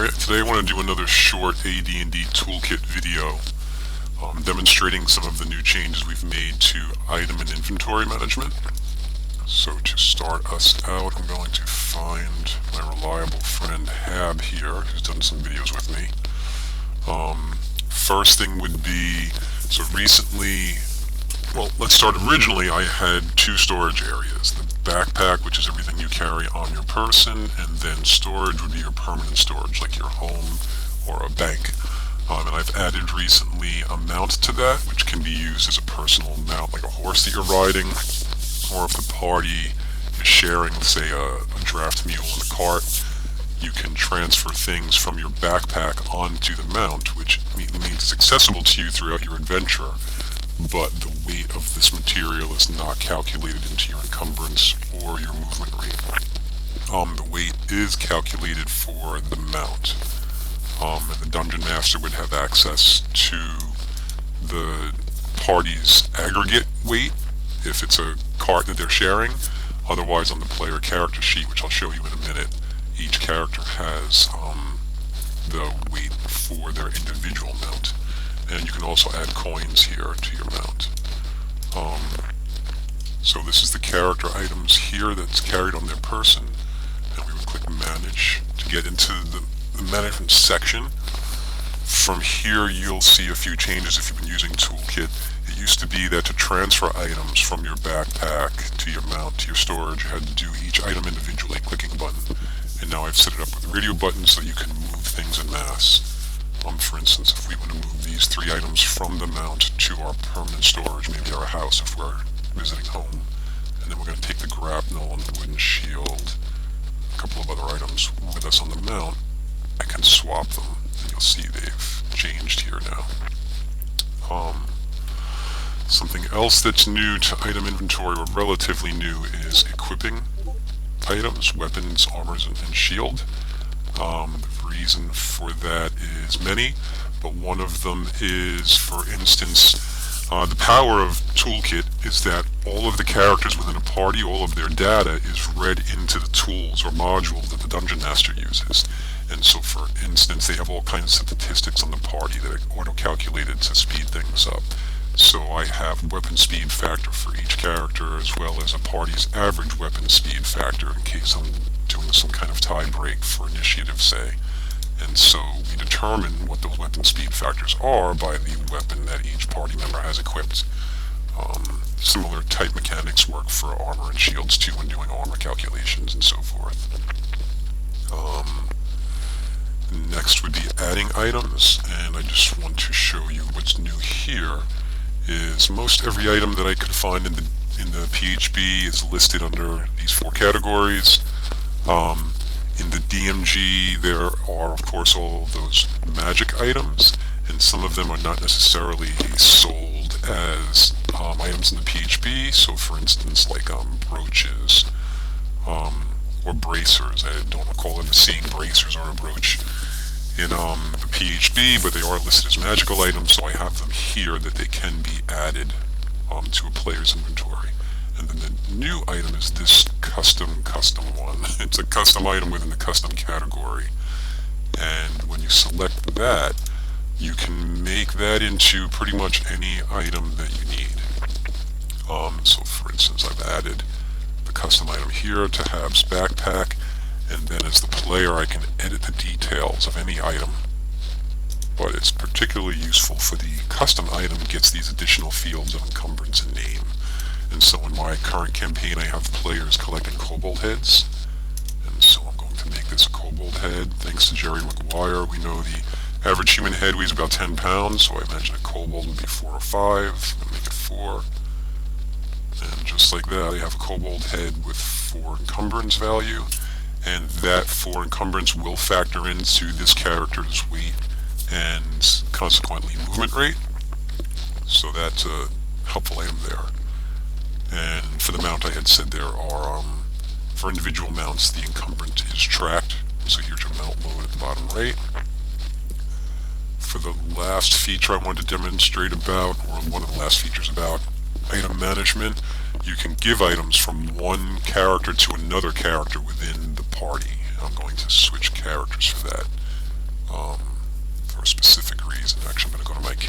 Alright, today I want to do another short AD&D Toolkit video demonstrating some of the new changes we've made to item and inventory management. So to start us out, I'm going to find my reliable friend Hab here, who's done some videos with me. First thing would be, so recently, well, let's start originally. I had two storage areas. The backpack, which is everything you carry on your person, and then storage would be your permanent storage, like your home or a bank. And I've added recently a mount to that, which can be used as a personal mount, like a horse that you're riding, or if the party is sharing, say, a draft mule in a cart, you can transfer things from your backpack onto the mount, which means it's accessible to you throughout your adventure, but the weight of this material is not calculated into your encumbrance or your movement rate. The weight is calculated for the mount, and the Dungeon Master would have access to the party's aggregate weight if it's a cart that they're sharing. Otherwise, on the player character sheet, which I'll show you in a minute, each character has the weight for their individual mount. And you can also add coins here to your mount. So this is the character items here that's carried on their person, and we would click Manage to get into the management section. From here you'll see a few changes if you've been using Toolkit. It used to be that to transfer items from your backpack to your mount to your storage, you had to do each item individually, clicking a button. And now I've set it up with a radio button so you can move things en masse. For instance, if we want to move these three items from the mount to our permanent storage, maybe our house if we're visiting home, and then we're going to take the grapnel and the wooden shield, a couple of other items with us on the mount, I can swap them, and you'll see they've changed here now. Something else that's new to item inventory, or relatively new, is equipping items, weapons, armors, and shield. The reason for that is many, but one of them is, for instance, the power of Toolkit is that all of the characters within a party, all of their data is read into the tools or modules that the Dungeon Master uses. And so, for instance, they have all kinds of statistics on the party that are auto-calculated to speed things up. So I have weapon speed factor for each character, as well as a party's average weapon speed factor in case I'm doing some kind of tie break for initiative, say. And so we determine what those weapon speed factors are by the weapon that each party member has equipped. Similar type mechanics work for armor and shields too when doing armor calculations and so forth. Next would be adding items, and I just want to show you what's new here. Is most every item that I could find in the PHB is listed under these four categories. In the DMG, there are, of course, all of those magic items, and some of them are not necessarily sold as items in the PHB. So, for instance, like brooches or bracers. I don't recall ever seeing bracers or a brooch in the PHB, but they are listed as magical items, so I have them here that they can be added to a player's inventory. And then the new item is this custom one. It's a custom item within the custom category. And when you select that, you can make that into pretty much any item that you need. So for instance, I've added the custom item here to Hab's backpack, and then as the player I can edit the details of any item. But it's particularly useful for the custom item gets these additional fields of encumbrance and name. And so in my current campaign I have players collecting kobold heads, and so I'm going to make this a kobold head. Thanks to Jerry McGuire, we know the average human head weighs about 10 pounds, so I imagine a kobold would be 4 or 5. I'm going to make it 4. And just like that, I have a kobold head with 4 encumbrance value, and that 4 encumbrance will factor into this character's weight and consequently movement rate. So that's a helpful item there. And for the mount, I had said there are, for individual mounts, the encumbrance is tracked. So here's your mount load at the bottom right. For the last feature I wanted to demonstrate about, or one of the last features about item management, you can give items from one character to another character within the party. I'm going to switch characters for that.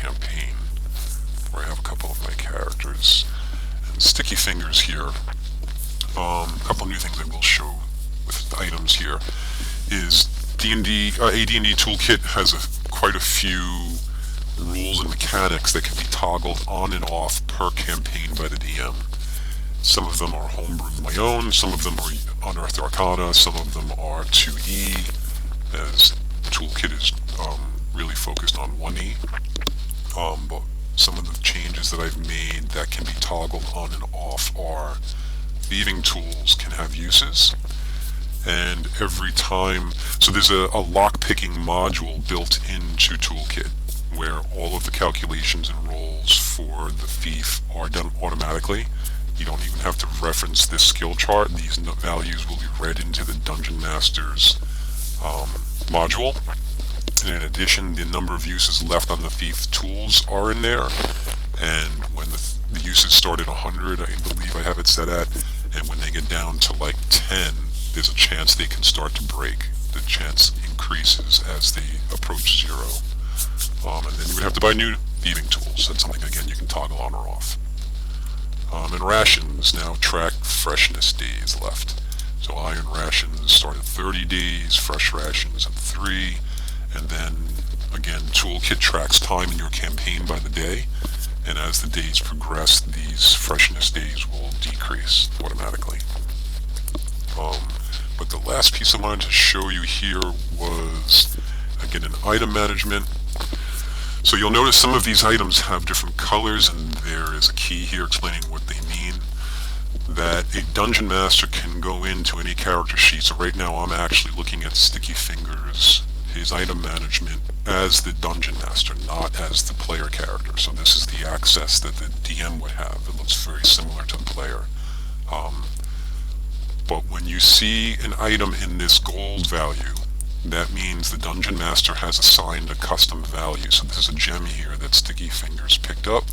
campaign, where I have a couple of my characters. And sticky fingers here. A couple of new things I will show with items here is AD&D Toolkit has quite a few rules and mechanics that can be toggled on and off per campaign by the DM. Some of them are homebrewed of my own, some of them are Unearthed Arcana, some of them are 2E, as Toolkit is really focused on 1E. But some of the changes that I've made that can be toggled on and off are thieving tools can have uses, and every time, so there's a lock-picking module built into Toolkit where all of the calculations and rolls for the thief are done automatically. You don't even have to reference this skill chart. These values will be read into the Dungeon Master's module. And in addition, the number of uses left on the thief tools are in there. And when the uses start at 100, I believe I have it set at, and when they get down to like 10, there's a chance they can start to break. The chance increases as they approach 0. And then you would have to buy new thieving tools. That's something, again, you can toggle on or off. And rations now track freshness days left. So iron rations start at 30 days, fresh rations at 3, and then, again, Toolkit tracks time in your campaign by the day, and as the days progress, these freshness days will decrease automatically. But the last piece I wanted to show you here was, again, an item management. So you'll notice some of these items have different colors, and there is a key here explaining what they mean. That a Dungeon Master can go into any character sheet. So right now I'm actually looking at Sticky Fingers, his item management, as the Dungeon Master, not as the player character. So this is the access that the DM would have. It looks very similar to the player. But when you see an item in this gold value, that means the Dungeon Master has assigned a custom value. So this is a gem here that Sticky Fingers picked up,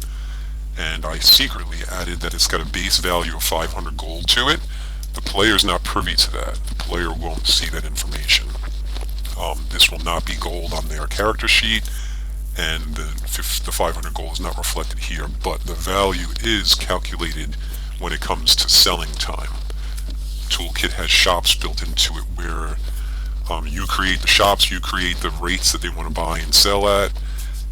and I secretly added that it's got a base value of 500 gold to it. The player's not privy to that. The player won't see that information. This will not be gold on their character sheet, and the 500 gold is not reflected here, but the value is calculated when it comes to selling time. Toolkit has shops built into it where you create the shops, you create the rates that they want to buy and sell at,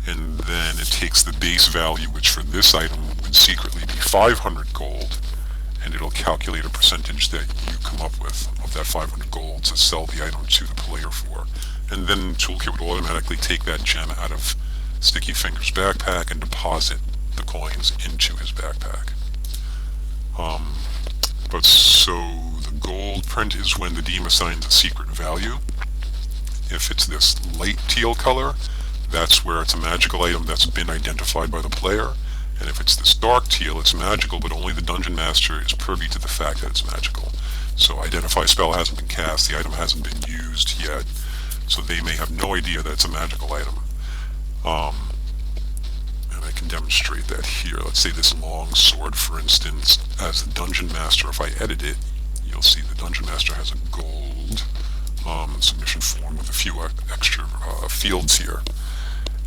and then it takes the base value, which for this item would secretly be 500 gold, and it'll calculate a percentage that you come up with of that 500 gold to sell the item to the player for. And then Toolkit would automatically take that gem out of Sticky Fingers' backpack and deposit the coins into his backpack. But so the gold print is when the DM assigns a secret value. If it's this light teal color, that's where it's a magical item that's been identified by the player. And if it's this dark teal, it's magical, but only the Dungeon Master is privy to the fact that it's magical. So identify spell hasn't been cast, the item hasn't been used yet, so they may have no idea that it's a magical item. And I can demonstrate that here. Let's say this long sword, for instance, as the Dungeon Master, if I edit it, you'll see the Dungeon Master has a gold submission form with a few extra fields here.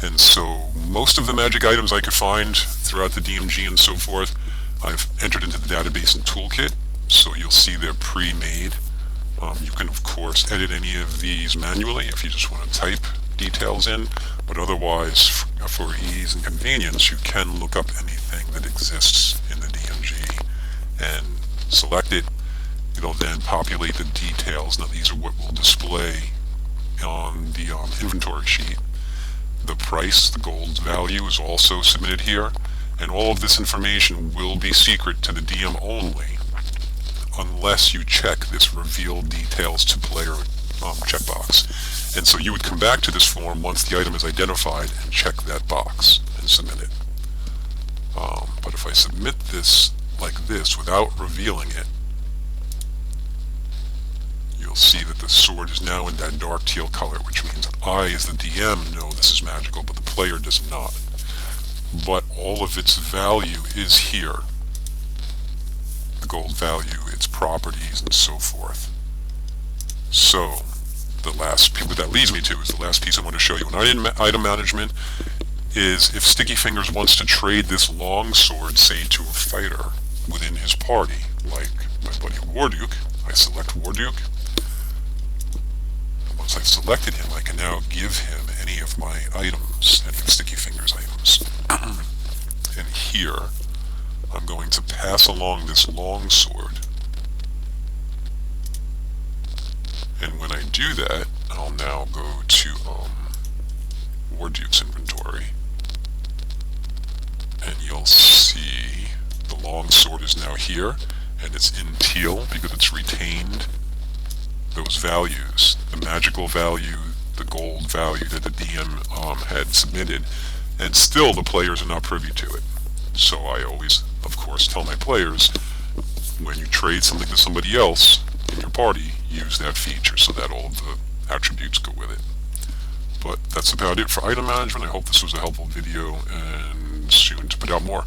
And so most of the magic items I could find throughout the DMG and so forth, I've entered into the database in Toolkit, so you'll see they're pre-made. You can, of course, edit any of these manually if you just want to type details in, but otherwise, for ease and convenience, you can look up anything that exists in the DMG and select it. It'll then populate the details. Now these are what will display on the inventory sheet. The price, the gold value, is also submitted here, and all of this information will be secret to the DM only, unless you check this reveal details to player checkbox. And so you would come back to this form once the item is identified and check that box and submit it. But if I submit this like this without revealing it, you'll see that the sword is now in that dark teal color, which means I, as the DM, know this is magical, but the player does not. But all of its value is here. The gold value, its properties, and so forth. So, what that leads me to is the last piece I want to show you. In item management, is if Sticky Fingers wants to trade this long sword, say, to a fighter within his party, like my buddy Warduke, I select Warduke. Once I've selected him, I can now give him any of my items, any of Sticky Fingers' items. And here, I'm going to pass along this long sword. And when I do that, I'll now go to Warduke's inventory. And you'll see the long sword is now here, and it's in teal because it's retained those values, the magical value, the gold value that the DM had submitted, and still the players are not privy to it. So I always, of course, tell my players, when you trade something to somebody else in your party, use that feature so that all of the attributes go with it. But that's about it for item management. I hope this was a helpful video, and soon to put out more.